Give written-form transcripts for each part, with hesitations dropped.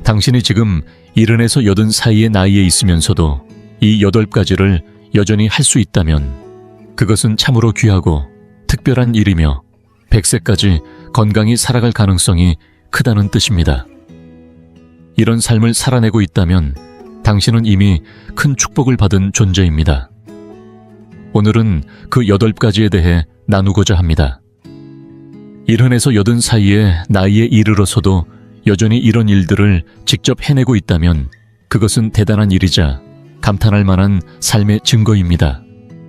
당신이 지금 70에서 80 사이의 나이에 있으면서도 이 8가지를 여전히 할 수 있다면 그것은 참으로 귀하고 특별한 일이며 100세까지 건강히 살아갈 가능성이 크다는 뜻입니다. 이런 삶을 살아내고 있다면 당신은 이미 큰 축복을 받은 존재입니다. 오늘은 그 8가지에 대해 나누고자 합니다. 70에서 80 사이의 나이에 이르러서도 여전히 이런 일들을 직접 해내고 있다면 그것은 대단한 일이자 감탄할 만한 삶의 증거입니다.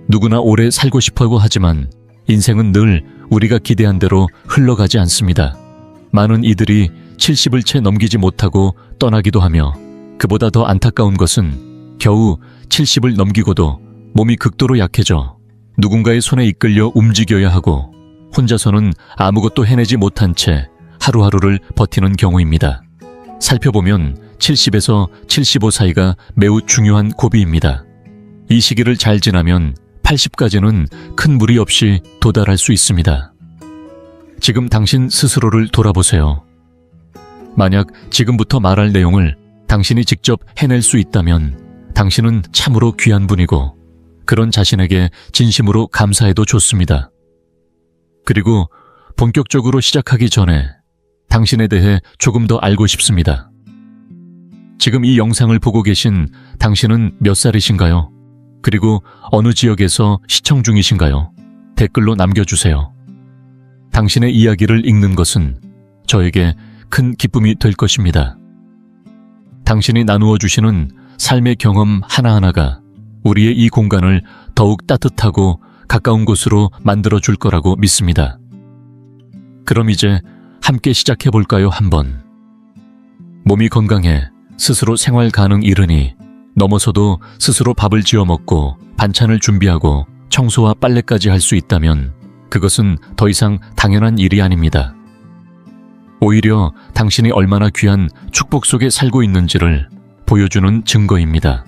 누구나 오래 살고 싶어하고 하지만 인생은 늘 우리가 기대한 대로 흘러가지 않습니다. 많은 이들이 70을 채 넘기지 못하고 떠나기도 하며 그보다 더 안타까운 것은 겨우 70을 넘기고도 몸이 극도로 약해져 누군가의 손에 이끌려 움직여야 하고 혼자서는 아무것도 해내지 못한 채 하루하루를 버티는 경우입니다. 살펴보면 70에서 75 사이가 매우 중요한 고비입니다. 이 시기를 잘 지나면 80까지는 큰 무리 없이 도달할 수 있습니다. 지금 당신 스스로를 돌아보세요. 만약 지금부터 말할 내용을 당신이 직접 해낼 수 있다면 당신은 참으로 귀한 분이고 그런 자신에게 진심으로 감사해도 좋습니다. 그리고 본격적으로 시작하기 전에 당신에 대해 조금 더 알고 싶습니다. 지금 이 영상을 보고 계신 당신은 몇 살이신가요? 그리고 어느 지역에서 시청 중이신가요? 댓글로 남겨주세요. 당신의 이야기를 읽는 것은 저에게 큰 기쁨이 될 것입니다. 당신이 나누어 주시는 삶의 경험 하나하나가 우리의 이 공간을 더욱 따뜻하고 가까운 곳으로 만들어 줄 거라고 믿습니다. 그럼 이제 함께 시작해 볼까요, 한번. 몸이 건강해 스스로 생활 가능 이르니 넘어서도 스스로 밥을 지어 먹고 반찬을 준비하고 청소와 빨래까지 할 수 있다면 그것은 더 이상 당연한 일이 아닙니다. 오히려 당신이 얼마나 귀한 축복 속에 살고 있는지를 보여주는 증거입니다.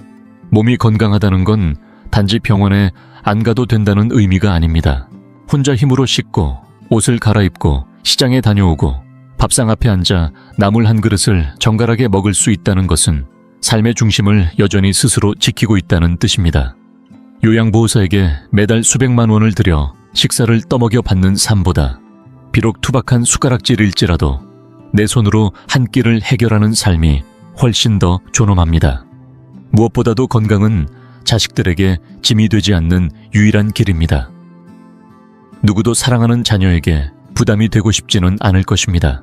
몸이 건강하다는 건 단지 병원에 안 가도 된다는 의미가 아닙니다. 혼자 힘으로 씻고 옷을 갈아입고 시장에 다녀오고 밥상 앞에 앉아 나물 한 그릇을 정갈하게 먹을 수 있다는 것은 삶의 중심을 여전히 스스로 지키고 있다는 뜻입니다. 요양보호사에게 매달 수백만 원을 들여 식사를 떠먹여 받는 삶보다 비록 투박한 숟가락질일지라도 내 손으로 한 끼를 해결하는 삶이 훨씬 더 존엄합니다. 무엇보다도 건강은 자식들에게 짐이 되지 않는 유일한 길입니다. 누구도 사랑하는 자녀에게 부담이 되고 싶지는 않을 것입니다.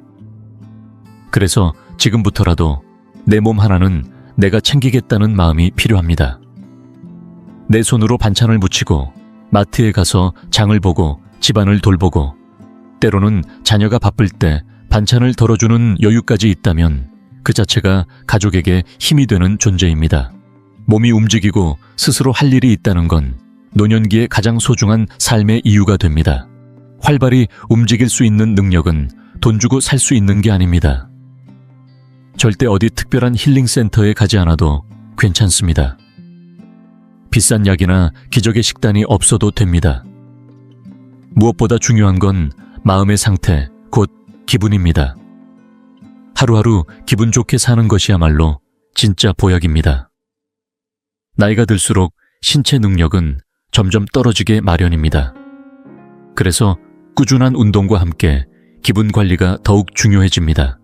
그래서 지금부터라도 내 몸 하나는 내가 챙기겠다는 마음이 필요합니다. 내 손으로 반찬을 무치고 마트에 가서 장을 보고 집안을 돌보고 때로는 자녀가 바쁠 때 반찬을 덜어주는 여유까지 있다면 그 자체가 가족에게 힘이 되는 존재입니다. 몸이 움직이고 스스로 할 일이 있다는 건 노년기에 가장 소중한 삶의 이유가 됩니다. 활발히 움직일 수 있는 능력은 돈 주고 살 수 있는 게 아닙니다. 절대 어디 특별한 힐링센터에 가지 않아도 괜찮습니다. 비싼 약이나 기적의 식단이 없어도 됩니다. 무엇보다 중요한 건 마음의 상태, 곧 기분입니다. 하루하루 기분 좋게 사는 것이야말로 진짜 보약입니다. 나이가 들수록 신체 능력은 점점 떨어지게 마련입니다. 그래서 꾸준한 운동과 함께 기분 관리가 더욱 중요해집니다.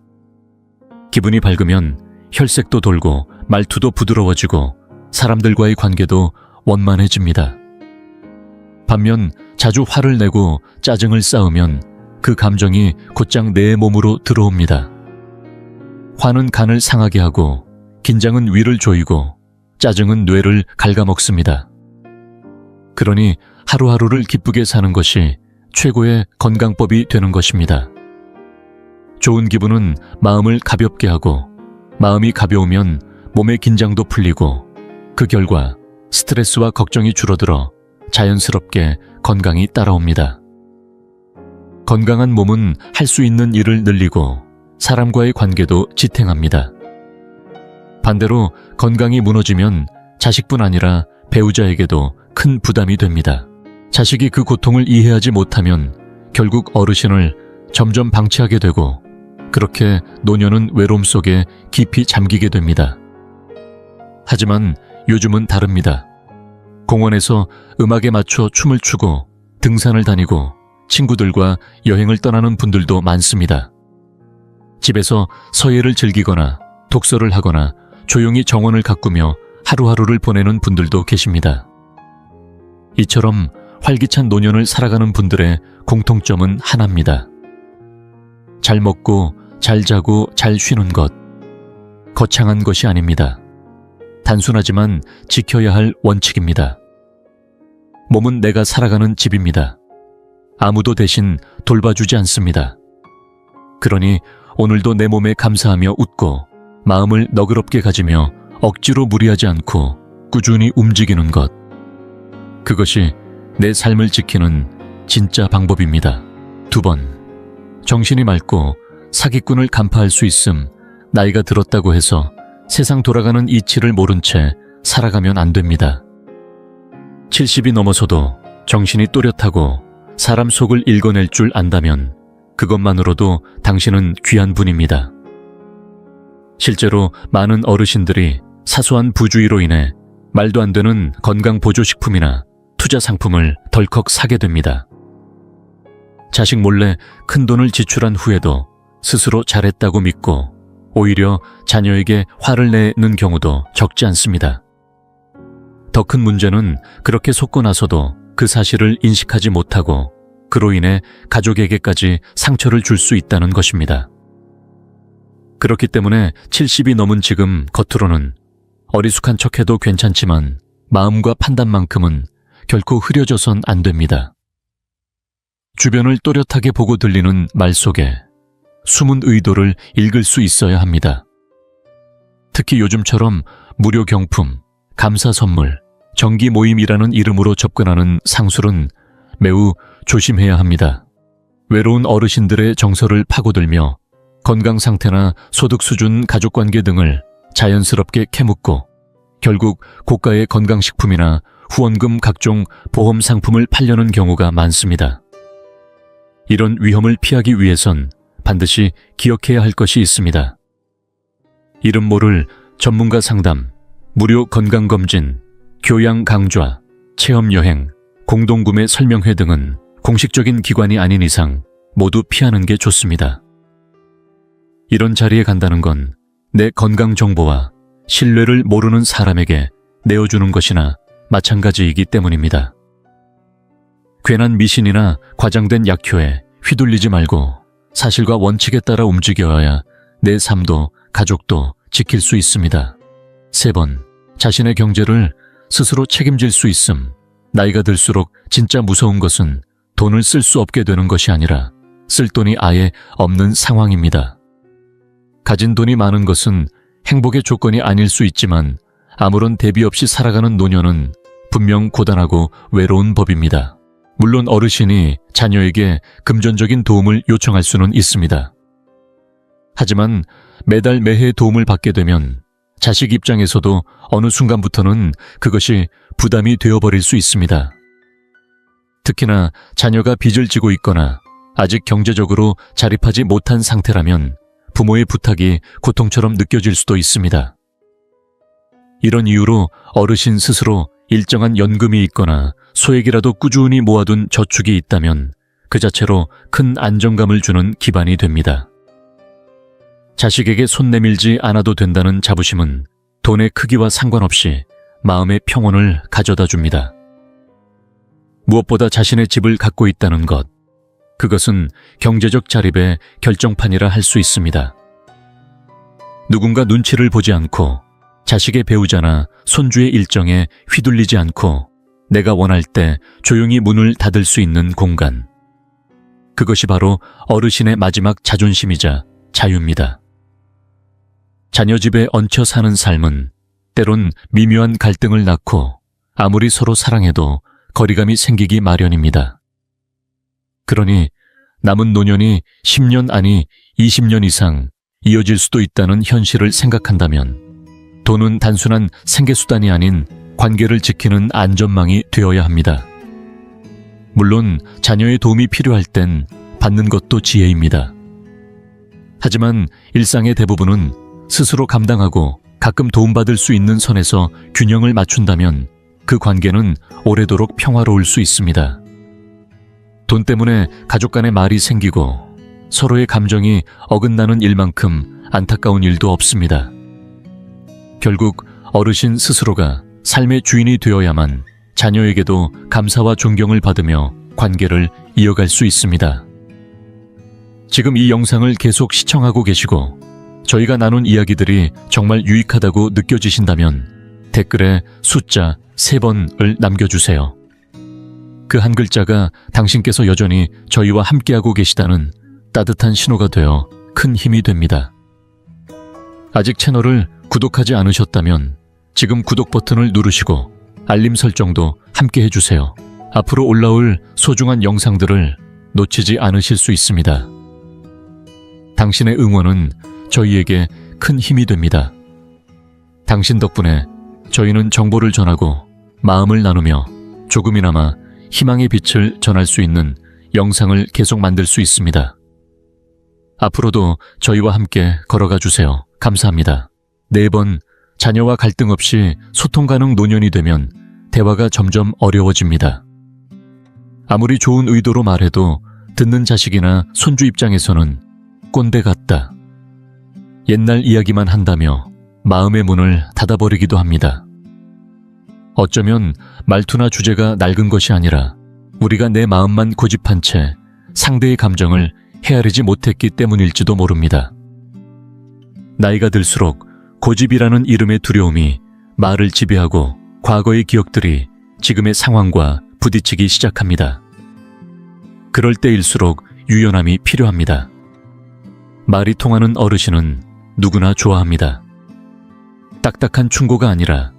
기분이 밝으면 혈색도 돌고 말투도 부드러워지고 사람들과의 관계도 원만해집니다. 반면 자주 화를 내고 짜증을 쌓으면 그 감정이 곧장 내 몸으로 들어옵니다. 화는 간을 상하게 하고 긴장은 위를 조이고 짜증은 뇌를 갉아먹습니다. 그러니 하루하루를 기쁘게 사는 것이 최고의 건강법이 되는 것입니다. 좋은 기분은 마음을 가볍게 하고 마음이 가벼우면 몸의 긴장도 풀리고 그 결과 스트레스와 걱정이 줄어들어 자연스럽게 건강이 따라옵니다. 건강한 몸은 할 수 있는 일을 늘리고 사람과의 관계도 지탱합니다. 반대로 건강이 무너지면 자식뿐 아니라 배우자에게도 큰 부담이 됩니다. 자식이 그 고통을 이해하지 못하면 결국 어르신을 점점 방치하게 되고 그렇게 노년은 외로움 속에 깊이 잠기게 됩니다. 하지만 요즘은 다릅니다. 공원에서 음악에 맞춰 춤을 추고 등산을 다니고 친구들과 여행을 떠나는 분들도 많습니다. 집에서 서예를 즐기거나 독서를 하거나 조용히 정원을 가꾸며 하루하루를 보내는 분들도 계십니다. 이처럼 활기찬 노년을 살아가는 분들의 공통점은 하나입니다. 잘 먹고 잘 자고 잘 쉬는 것. 거창한 것이 아닙니다. 단순하지만 지켜야 할 원칙입니다. 몸은 내가 살아가는 집입니다. 아무도 대신 돌봐주지 않습니다. 그러니 오늘도 내 몸에 감사하며 웃고 마음을 너그럽게 가지며 억지로 무리하지 않고 꾸준히 움직이는 것. 그것이 내 삶을 지키는 진짜 방법입니다. 2번, 정신이 맑고 사기꾼을 간파할 수 있음. 나이가 들었다고 해서 세상 돌아가는 이치를 모른 채 살아가면 안 됩니다. 70이 넘어서도 정신이 또렷하고 사람 속을 읽어낼 줄 안다면 그것만으로도 당신은 귀한 분입니다. 실제로 많은 어르신들이 사소한 부주의로 인해 말도 안 되는 건강보조식품이나 투자 상품을 덜컥 사게 됩니다. 자식 몰래 큰돈을 지출한 후에도 스스로 잘했다고 믿고 오히려 자녀에게 화를 내는 경우도 적지 않습니다. 더 큰 문제는 그렇게 속고 나서도 그 사실을 인식하지 못하고 그로 인해 가족에게까지 상처를 줄 수 있다는 것입니다. 그렇기 때문에 70이 넘은 지금 겉으로는 어리숙한 척해도 괜찮지만 마음과 판단만큼은 결코 흐려져선 안 됩니다. 주변을 또렷하게 보고 들리는 말 속에 숨은 의도를 읽을 수 있어야 합니다. 특히 요즘처럼 무료 경품, 감사 선물, 정기 모임이라는 이름으로 접근하는 상술은 매우 조심해야 합니다. 외로운 어르신들의 정서를 파고들며 건강 상태나 소득 수준, 가족관계 등을 자연스럽게 캐묻고 결국 고가의 건강식품이나 후원금 각종 보험 상품을 팔려는 경우가 많습니다. 이런 위험을 피하기 위해선 반드시 기억해야 할 것이 있습니다. 이름 모를 전문가 상담, 무료 건강검진, 교양 강좌, 체험여행, 공동구매 설명회 등은 공식적인 기관이 아닌 이상 모두 피하는 게 좋습니다. 이런 자리에 간다는 건 내 건강 정보와 신뢰를 모르는 사람에게 내어주는 것이나 마찬가지이기 때문입니다. 괜한 미신이나 과장된 약효에 휘둘리지 말고 사실과 원칙에 따라 움직여야 내 삶도 가족도 지킬 수 있습니다. 3번, 자신의 경제를 스스로 책임질 수 있음. 나이가 들수록 진짜 무서운 것은 돈을 쓸 수 없게 되는 것이 아니라 쓸 돈이 아예 없는 상황입니다. 가진 돈이 많은 것은 행복의 조건이 아닐 수 있지만 아무런 대비 없이 살아가는 노년은 분명 고단하고 외로운 법입니다. 물론 어르신이 자녀에게 금전적인 도움을 요청할 수는 있습니다. 하지만 매달 매해 도움을 받게 되면 자식 입장에서도 어느 순간부터는 그것이 부담이 되어버릴 수 있습니다. 특히나 자녀가 빚을 지고 있거나 아직 경제적으로 자립하지 못한 상태라면 부모의 부탁이 고통처럼 느껴질 수도 있습니다. 이런 이유로 어르신 스스로 일정한 연금이 있거나 소액이라도 꾸준히 모아둔 저축이 있다면 그 자체로 큰 안정감을 주는 기반이 됩니다. 자식에게 손 내밀지 않아도 된다는 자부심은 돈의 크기와 상관없이 마음의 평온을 가져다 줍니다. 무엇보다 자신의 집을 갖고 있다는 것, 그것은 경제적 자립의 결정판이라 할 수 있습니다. 누군가 눈치를 보지 않고 자식의 배우자나 손주의 일정에 휘둘리지 않고 내가 원할 때 조용히 문을 닫을 수 있는 공간. 그것이 바로 어르신의 마지막 자존심이자 자유입니다. 자녀 집에 얹혀 사는 삶은 때론 미묘한 갈등을 낳고 아무리 서로 사랑해도 거리감이 생기기 마련입니다. 그러니 남은 노년이 10년 아니 20년 이상 이어질 수도 있다는 현실을 생각한다면 돈은 단순한 생계수단이 아닌 관계를 지키는 안전망이 되어야 합니다. 물론 자녀의 도움이 필요할 땐 받는 것도 지혜입니다. 하지만 일상의 대부분은 스스로 감당하고 가끔 도움받을 수 있는 선에서 균형을 맞춘다면 그 관계는 오래도록 평화로울 수 있습니다. 돈 때문에 가족 간의 말이 생기고 서로의 감정이 어긋나는 일만큼 안타까운 일도 없습니다. 결국 어르신 스스로가 삶의 주인이 되어야만 자녀에게도 감사와 존경을 받으며 관계를 이어갈 수 있습니다. 지금 이 영상을 계속 시청하고 계시고 저희가 나눈 이야기들이 정말 유익하다고 느껴지신다면 댓글에 숫자 3번을 남겨주세요. 그 한 글자가 당신께서 여전히 저희와 함께하고 계시다는 따뜻한 신호가 되어 큰 힘이 됩니다. 아직 채널을 구독하지 않으셨다면 지금 구독 버튼을 누르시고 알림 설정도 함께 해주세요. 앞으로 올라올 소중한 영상들을 놓치지 않으실 수 있습니다. 당신의 응원은 저희에게 큰 힘이 됩니다. 당신 덕분에 저희는 정보를 전하고 마음을 나누며 조금이나마 희망의 빛을 전할 수 있는 영상을 계속 만들 수 있습니다. 앞으로도 저희와 함께 걸어가 주세요. 감사합니다. 4번, 자녀와 갈등 없이 소통 가능 노년이 되면 대화가 점점 어려워집니다. 아무리 좋은 의도로 말해도 듣는 자식이나 손주 입장에서는 꼰대 같다. 옛날 이야기만 한다며 마음의 문을 닫아버리기도 합니다. 어쩌면 말투나 주제가 낡은 것이 아니라 우리가 내 마음만 고집한 채 상대의 감정을 헤아리지 못했기 때문일지도 모릅니다. 나이가 들수록 고집이라는 이름의 두려움이 말을 지배하고 과거의 기억들이 지금의 상황과 부딪히기 시작합니다. 그럴 때일수록 유연함이 필요합니다. 말이 통하는 어르신은 누구나 좋아합니다. 딱딱한 충고가 아니라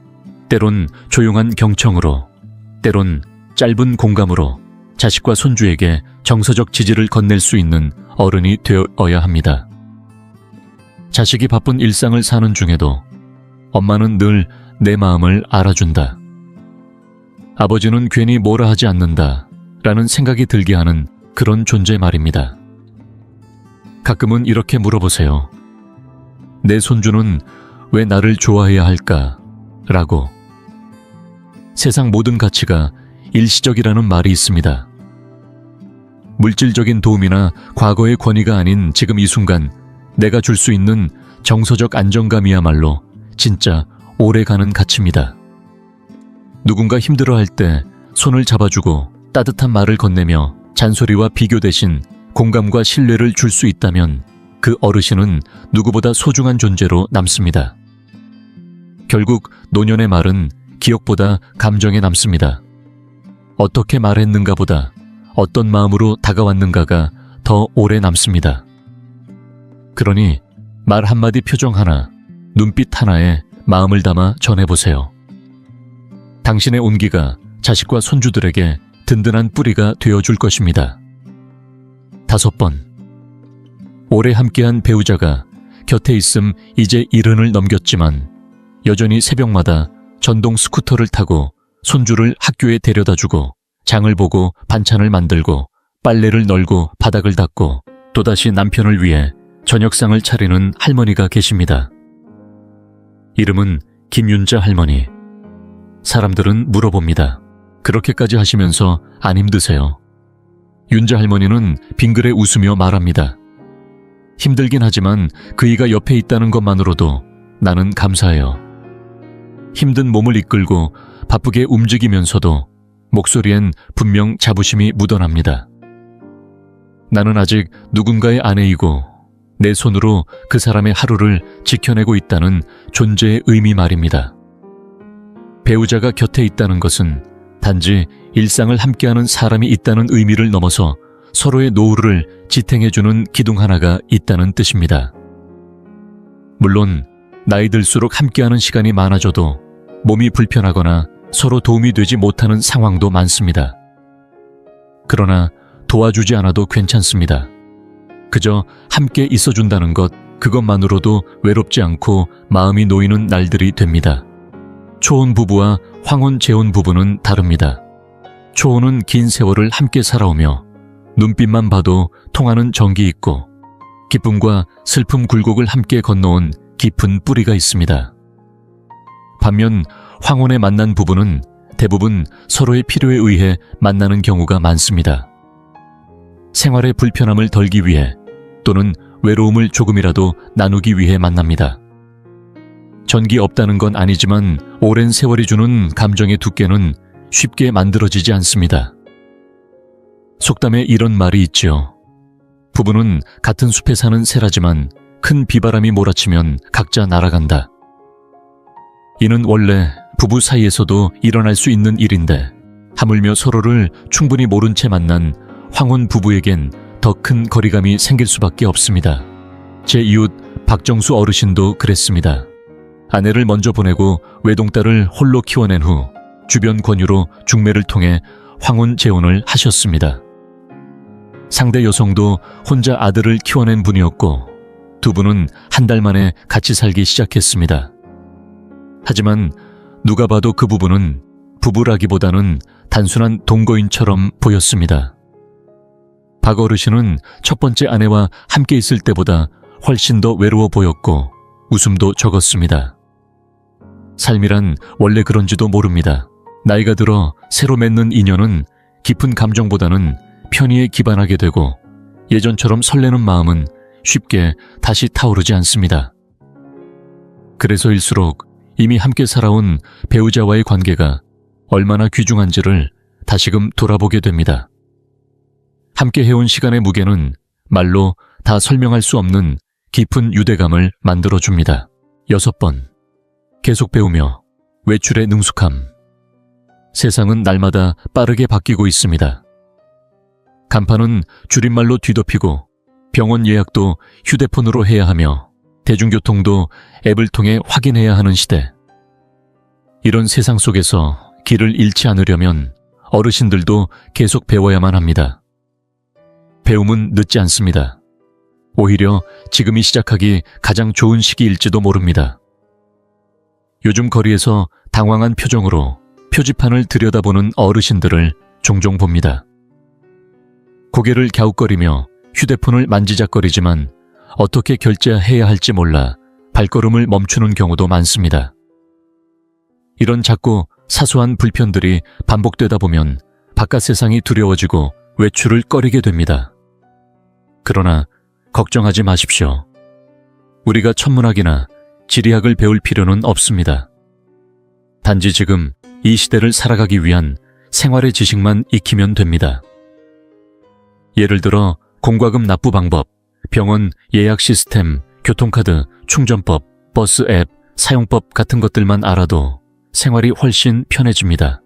때론 조용한 경청으로, 때론 짧은 공감으로 자식과 손주에게 정서적 지지를 건넬 수 있는 어른이 되어야 합니다. 자식이 바쁜 일상을 사는 중에도 엄마는 늘 내 마음을 알아준다. 아버지는 괜히 뭐라 하지 않는다 라는 생각이 들게 하는 그런 존재 말입니다. 가끔은 이렇게 물어보세요. 내 손주는 왜 나를 좋아해야 할까? 라고. 세상 모든 가치가 일시적이라는 말이 있습니다. 물질적인 도움이나 과거의 권위가 아닌 지금 이 순간 내가 줄 수 있는 정서적 안정감이야말로 진짜 오래가는 가치입니다. 누군가 힘들어할 때 손을 잡아주고 따뜻한 말을 건네며 잔소리와 비교 대신 공감과 신뢰를 줄 수 있다면 그 어르신은 누구보다 소중한 존재로 남습니다. 결국 노년의 말은 기억보다 감정에 남습니다. 어떻게 말했는가 보다 어떤 마음으로 다가왔는가가 더 오래 남습니다. 그러니 말 한마디 표정 하나, 눈빛 하나에 마음을 담아 전해보세요. 당신의 온기가 자식과 손주들에게 든든한 뿌리가 되어줄 것입니다. 5번, 오래 함께한 배우자가 곁에 있음 이제 70을 넘겼지만 여전히 새벽마다 전동 스쿠터를 타고 손주를 학교에 데려다주고 장을 보고 반찬을 만들고 빨래를 널고 바닥을 닦고 또다시 남편을 위해 저녁상을 차리는 할머니가 계십니다. 이름은 김윤자 할머니. 사람들은 물어봅니다. 그렇게까지 하시면서 안 힘드세요? 윤자 할머니는 빙그레 웃으며 말합니다. 힘들긴 하지만 그이가 옆에 있다는 것만으로도 나는 감사해요. 힘든 몸을 이끌고 바쁘게 움직이면서도 목소리엔 분명 자부심이 묻어납니다. 나는 아직 누군가의 아내이고 내 손으로 그 사람의 하루를 지켜내고 있다는 존재의 의미 말입니다. 배우자가 곁에 있다는 것은 단지 일상을 함께하는 사람이 있다는 의미를 넘어서 서로의 노후를 지탱해주는 기둥 하나가 있다는 뜻입니다. 물론 나이 들수록 함께하는 시간이 많아져도 몸이 불편하거나 서로 도움이 되지 못하는 상황도 많습니다. 그러나 도와주지 않아도 괜찮습니다. 그저 함께 있어준다는 것, 그것만으로도 외롭지 않고 마음이 놓이는 날들이 됩니다. 초혼 부부와 황혼 재혼 부부는 다릅니다. 초혼은 긴 세월을 함께 살아오며 눈빛만 봐도 통하는 정이 있고 기쁨과 슬픔 굴곡을 함께 건너온 깊은 뿌리가 있습니다. 반면 황혼에 만난 부부는 대부분 서로의 필요에 의해 만나는 경우가 많습니다. 생활의 불편함을 덜기 위해 또는 외로움을 조금이라도 나누기 위해 만납니다. 전기 없다는 건 아니지만 오랜 세월이 주는 감정의 두께는 쉽게 만들어지지 않습니다. 속담에 이런 말이 있죠. 부부는 같은 숲에 사는 새라지만 큰 비바람이 몰아치면 각자 날아간다. 이는 원래 부부 사이에서도 일어날 수 있는 일인데 하물며 서로를 충분히 모른 채 만난 황혼 부부에겐 더 큰 거리감이 생길 수밖에 없습니다. 제 이웃 박정수 어르신도 그랬습니다. 아내를 먼저 보내고 외동딸을 홀로 키워낸 후 주변 권유로 중매를 통해 황혼 재혼을 하셨습니다. 상대 여성도 혼자 아들을 키워낸 분이었고 두 분은 한 달 만에 같이 살기 시작했습니다. 하지만 누가 봐도 그 부부는 부부라기보다는 단순한 동거인처럼 보였습니다. 박 어르신은 첫 번째 아내와 함께 있을 때보다 훨씬 더 외로워 보였고 웃음도 적었습니다. 삶이란 원래 그런지도 모릅니다. 나이가 들어 새로 맺는 인연은 깊은 감정보다는 편의에 기반하게 되고 예전처럼 설레는 마음은 쉽게 다시 타오르지 않습니다. 그래서일수록 이미 함께 살아온 배우자와의 관계가 얼마나 귀중한지를 다시금 돌아보게 됩니다. 함께 해온 시간의 무게는 말로 다 설명할 수 없는 깊은 유대감을 만들어줍니다. 6번. 계속 배우며 외출에 능숙함. 세상은 날마다 빠르게 바뀌고 있습니다. 간판은 줄임말로 뒤덮이고 병원 예약도 휴대폰으로 해야 하며 대중교통도 앱을 통해 확인해야 하는 시대. 이런 세상 속에서 길을 잃지 않으려면 어르신들도 계속 배워야만 합니다. 배움은 늦지 않습니다. 오히려 지금이 시작하기 가장 좋은 시기일지도 모릅니다. 요즘 거리에서 당황한 표정으로 표지판을 들여다보는 어르신들을 종종 봅니다. 고개를 갸웃거리며 휴대폰을 만지작거리지만 어떻게 결제해야 할지 몰라 발걸음을 멈추는 경우도 많습니다. 이런 작고 사소한 불편들이 반복되다 보면 바깥 세상이 두려워지고 외출을 꺼리게 됩니다. 그러나 걱정하지 마십시오. 우리가 천문학이나 지리학을 배울 필요는 없습니다. 단지 지금 이 시대를 살아가기 위한 생활의 지식만 익히면 됩니다. 예를 들어 공과금 납부 방법, 병원 예약 시스템, 교통카드, 충전법, 버스 앱, 사용법 같은 것들만 알아도 생활이 훨씬 편해집니다.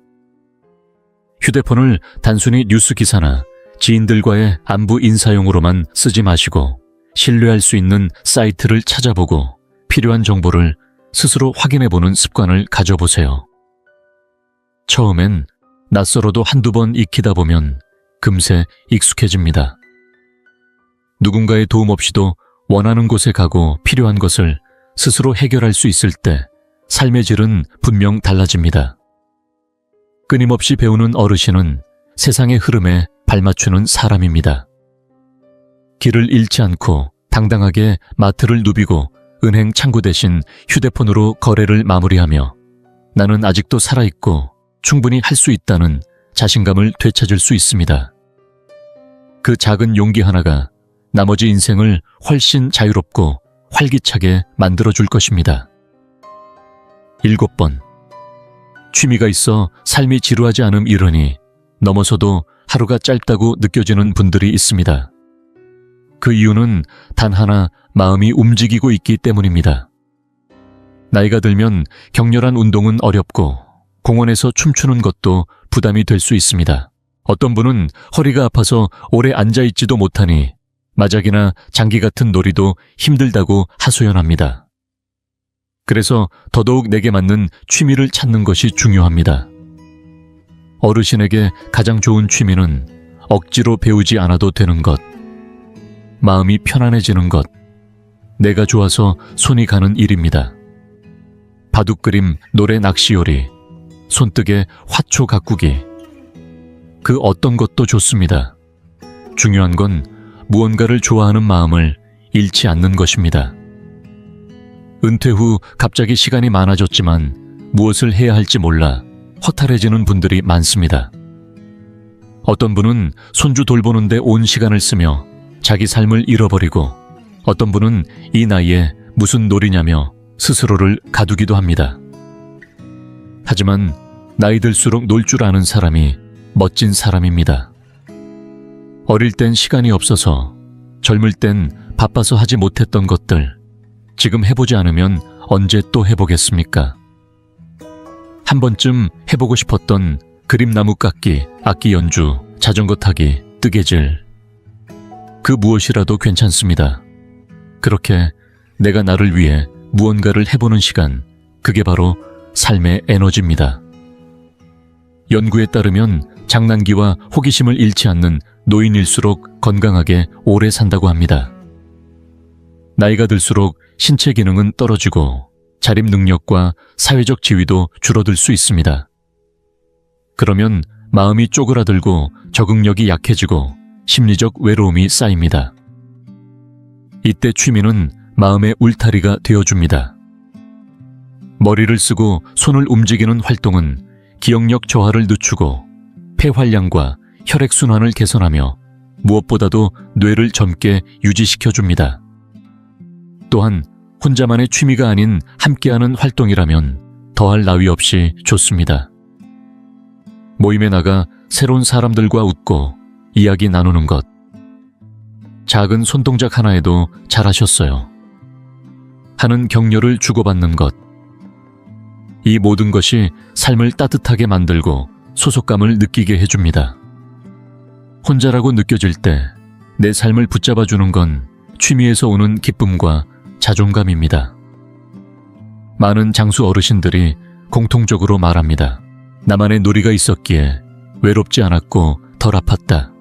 휴대폰을 단순히 뉴스 기사나 지인들과의 안부 인사용으로만 쓰지 마시고 신뢰할 수 있는 사이트를 찾아보고 필요한 정보를 스스로 확인해보는 습관을 가져보세요. 처음엔 낯설어도 한두 번 익히다 보면 금세 익숙해집니다. 누군가의 도움 없이도 원하는 곳에 가고 필요한 것을 스스로 해결할 수 있을 때 삶의 질은 분명 달라집니다. 끊임없이 배우는 어르신은 세상의 흐름에 발맞추는 사람입니다. 길을 잃지 않고 당당하게 마트를 누비고 은행 창구 대신 휴대폰으로 거래를 마무리하며 나는 아직도 살아있고 충분히 할 수 있다는 자신감을 되찾을 수 있습니다. 그 작은 용기 하나가 나머지 인생을 훨씬 자유롭고 활기차게 만들어줄 것입니다. 7번. 취미가 있어 삶이 지루하지 않음 이러니 넘어서도 하루가 짧다고 느껴지는 분들이 있습니다. 그 이유는 단 하나 마음이 움직이고 있기 때문입니다. 나이가 들면 격렬한 운동은 어렵고 공원에서 춤추는 것도 부담이 될 수 있습니다. 어떤 분은 허리가 아파서 오래 앉아있지도 못하니 마작이나 장기 같은 놀이도 힘들다고 하소연합니다. 그래서 더더욱 내게 맞는 취미를 찾는 것이 중요합니다. 어르신에게 가장 좋은 취미는 억지로 배우지 않아도 되는 것, 마음이 편안해지는 것, 내가 좋아서 손이 가는 일입니다. 바둑 그림, 노래 낚시요리, 손뜨개 화초 가꾸기, 그 어떤 것도 좋습니다. 중요한 건 무언가를 좋아하는 마음을 잃지 않는 것입니다. 은퇴 후 갑자기 시간이 많아졌지만 무엇을 해야 할지 몰라 허탈해지는 분들이 많습니다. 어떤 분은 손주 돌보는데 온 시간을 쓰며 자기 삶을 잃어버리고, 어떤 분은 이 나이에 무슨 놀이냐며 스스로를 가두기도 합니다. 하지만 나이 들수록 놀 줄 아는 사람이 멋진 사람입니다. 어릴 땐 시간이 없어서, 젊을 땐 바빠서 하지 못했던 것들, 지금 해보지 않으면 언제 또 해보겠습니까? 한 번쯤 해보고 싶었던 그림나무 깎기, 악기 연주, 자전거 타기, 뜨개질, 그 무엇이라도 괜찮습니다. 그렇게 내가 나를 위해 무언가를 해보는 시간, 그게 바로 삶의 에너지입니다. 연구에 따르면 장난기와 호기심을 잃지 않는 노인일수록 건강하게 오래 산다고 합니다. 나이가 들수록 신체 기능은 떨어지고 자립 능력과 사회적 지위도 줄어들 수 있습니다. 그러면 마음이 쪼그라들고 적응력이 약해지고 심리적 외로움이 쌓입니다. 이때 취미는 마음의 울타리가 되어줍니다. 머리를 쓰고 손을 움직이는 활동은 기억력 저하를 늦추고 폐활량과 혈액순환을 개선하며 무엇보다도 뇌를 젊게 유지시켜줍니다. 또한 혼자만의 취미가 아닌 함께하는 활동이라면 더할 나위 없이 좋습니다. 모임에 나가 새로운 사람들과 웃고 이야기 나누는 것, 작은 손동작 하나에도 잘하셨어요 하는 격려를 주고받는 것, 이 모든 것이 삶을 따뜻하게 만들고 소속감을 느끼게 해줍니다. 혼자라고 느껴질 때 내 삶을 붙잡아주는 건 취미에서 오는 기쁨과 자존감입니다. 많은 장수 어르신들이 공통적으로 말합니다. 나만의 놀이가 있었기에 외롭지 않았고 덜 아팠다.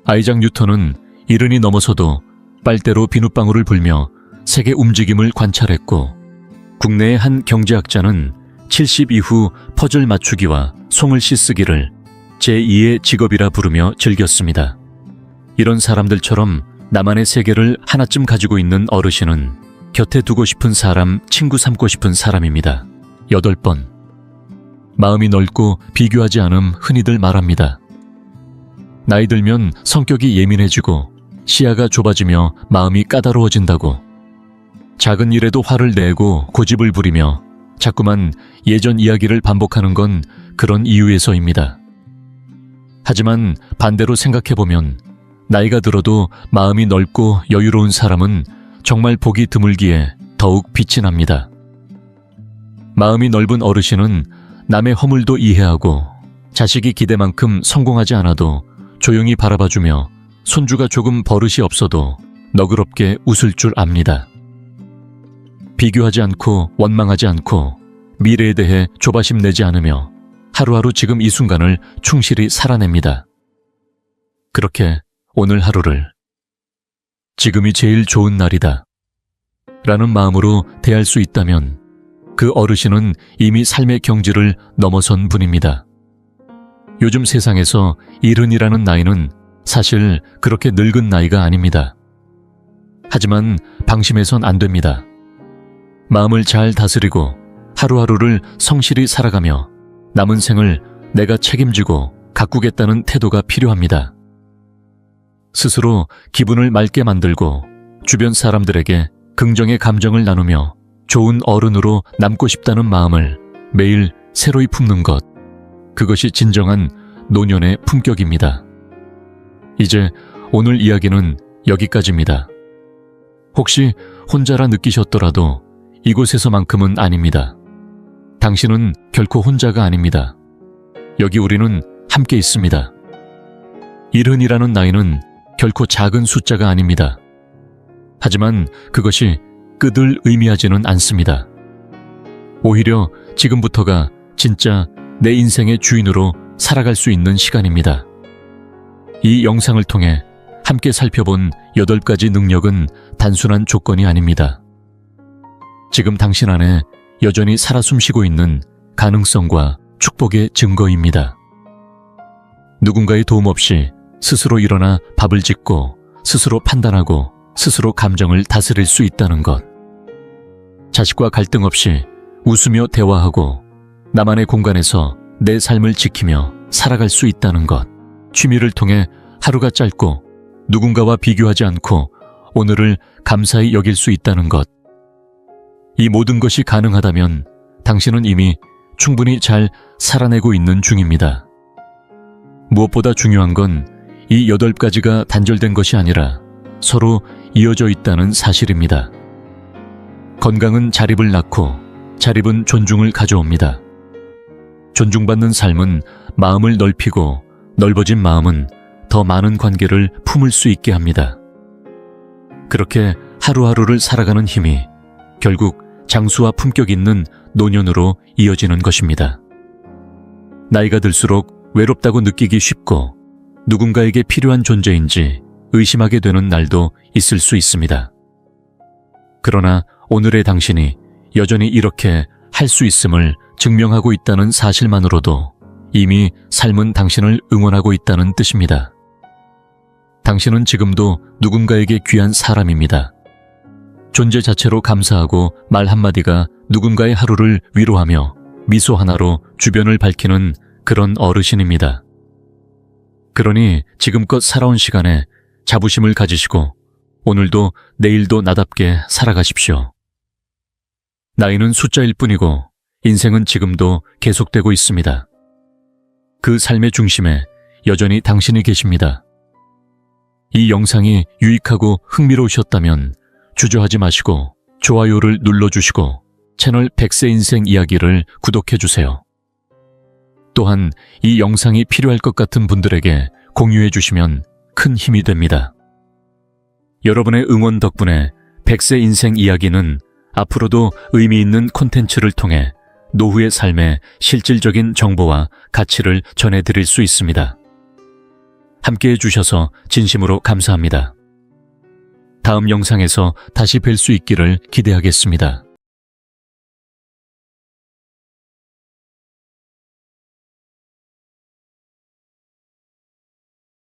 아이작 뉴턴은 70이 넘어서도 빨대로 비눗방울을 불며 세계 움직임을 관찰했고, 국내의 한 경제학자는 70 이후 퍼즐 맞추기와 송을 씻쓰기를 제2의 직업이라 부르며 즐겼습니다. 이런 사람들처럼 나만의 세계를 하나쯤 가지고 있는 어르신은 곁에 두고 싶은 사람, 친구 삼고 싶은 사람입니다. 8번. 마음이 넓고 비교하지 않음 흔히들 말합니다. 나이 들면 성격이 예민해지고 시야가 좁아지며 마음이 까다로워진다고. 작은 일에도 화를 내고 고집을 부리며 자꾸만 예전 이야기를 반복하는 건 그런 이유에서입니다. 하지만 반대로 생각해보면 나이가 들어도 마음이 넓고 여유로운 사람은 정말 보기 드물기에 더욱 빛이 납니다. 마음이 넓은 어르신은 남의 허물도 이해하고 자식이 기대만큼 성공하지 않아도 조용히 바라봐주며 손주가 조금 버릇이 없어도 너그럽게 웃을 줄 압니다. 비교하지 않고 원망하지 않고 미래에 대해 조바심 내지 않으며 하루하루 지금 이 순간을 충실히 살아냅니다. 그렇게 오늘 하루를 지금이 제일 좋은 날이다 라는 마음으로 대할 수 있다면 그 어르신은 이미 삶의 경지를 넘어선 분입니다. 요즘 세상에서 70이라는 나이는 사실 그렇게 늙은 나이가 아닙니다. 하지만 방심해선 안 됩니다. 마음을 잘 다스리고 하루하루를 성실히 살아가며 남은 생을 내가 책임지고 가꾸겠다는 태도가 필요합니다. 스스로 기분을 맑게 만들고 주변 사람들에게 긍정의 감정을 나누며 좋은 어른으로 남고 싶다는 마음을 매일 새로이 품는 것, 그것이 진정한 노년의 품격입니다. 이제 오늘 이야기는 여기까지입니다. 혹시 혼자라 느끼셨더라도 이곳에서만큼은 아닙니다. 당신은 결코 혼자가 아닙니다. 여기 우리는 함께 있습니다. 70이라는 나이는 결코 작은 숫자가 아닙니다. 하지만 그것이 끝을 의미하지는 않습니다. 오히려 지금부터가 진짜 내 인생의 주인으로 살아갈 수 있는 시간입니다. 이 영상을 통해 함께 살펴본 8가지 능력은 단순한 조건이 아닙니다. 지금 당신 안에 여전히 살아 숨쉬고 있는 가능성과 축복의 증거입니다. 누군가의 도움 없이 스스로 일어나 밥을 짓고 스스로 판단하고 스스로 감정을 다스릴 수 있다는 것. 자식과 갈등 없이 웃으며 대화하고 나만의 공간에서 내 삶을 지키며 살아갈 수 있다는 것. 취미를 통해 하루가 짧고 누군가와 비교하지 않고 오늘을 감사히 여길 수 있다는 것. 이 모든 것이 가능하다면 당신은 이미 충분히 잘 살아내고 있는 중입니다. 무엇보다 중요한 건 이 8가지가 단절된 것이 아니라 서로 이어져 있다는 사실입니다. 건강은 자립을 낳고 자립은 존중을 가져옵니다. 존중받는 삶은 마음을 넓히고 넓어진 마음은 더 많은 관계를 품을 수 있게 합니다. 그렇게 하루하루를 살아가는 힘이 결국 장수와 품격 있는 노년으로 이어지는 것입니다. 나이가 들수록 외롭다고 느끼기 쉽고 누군가에게 필요한 존재인지 의심하게 되는 날도 있을 수 있습니다. 그러나 오늘의 당신이 여전히 이렇게 할 수 있음을 증명하고 있다는 사실만으로도 이미 삶은 당신을 응원하고 있다는 뜻입니다. 당신은 지금도 누군가에게 귀한 사람입니다. 존재 자체로 감사하고 말 한마디가 누군가의 하루를 위로하며 미소 하나로 주변을 밝히는 그런 어르신입니다. 그러니 지금껏 살아온 시간에 자부심을 가지시고 오늘도 내일도 나답게 살아가십시오. 나이는 숫자일 뿐이고 인생은 지금도 계속되고 있습니다. 그 삶의 중심에 여전히 당신이 계십니다. 이 영상이 유익하고 흥미로우셨다면 주저하지 마시고 좋아요를 눌러주시고 채널 100세 인생 이야기를 구독해주세요. 또한 이 영상이 필요할 것 같은 분들에게 공유해 주시면 큰 힘이 됩니다. 여러분의 응원 덕분에 100세 인생 이야기는 앞으로도 의미 있는 콘텐츠를 통해 노후의 삶에 실질적인 정보와 가치를 전해드릴 수 있습니다. 함께해 주셔서 진심으로 감사합니다. 다음 영상에서 다시 뵐 수 있기를 기대하겠습니다.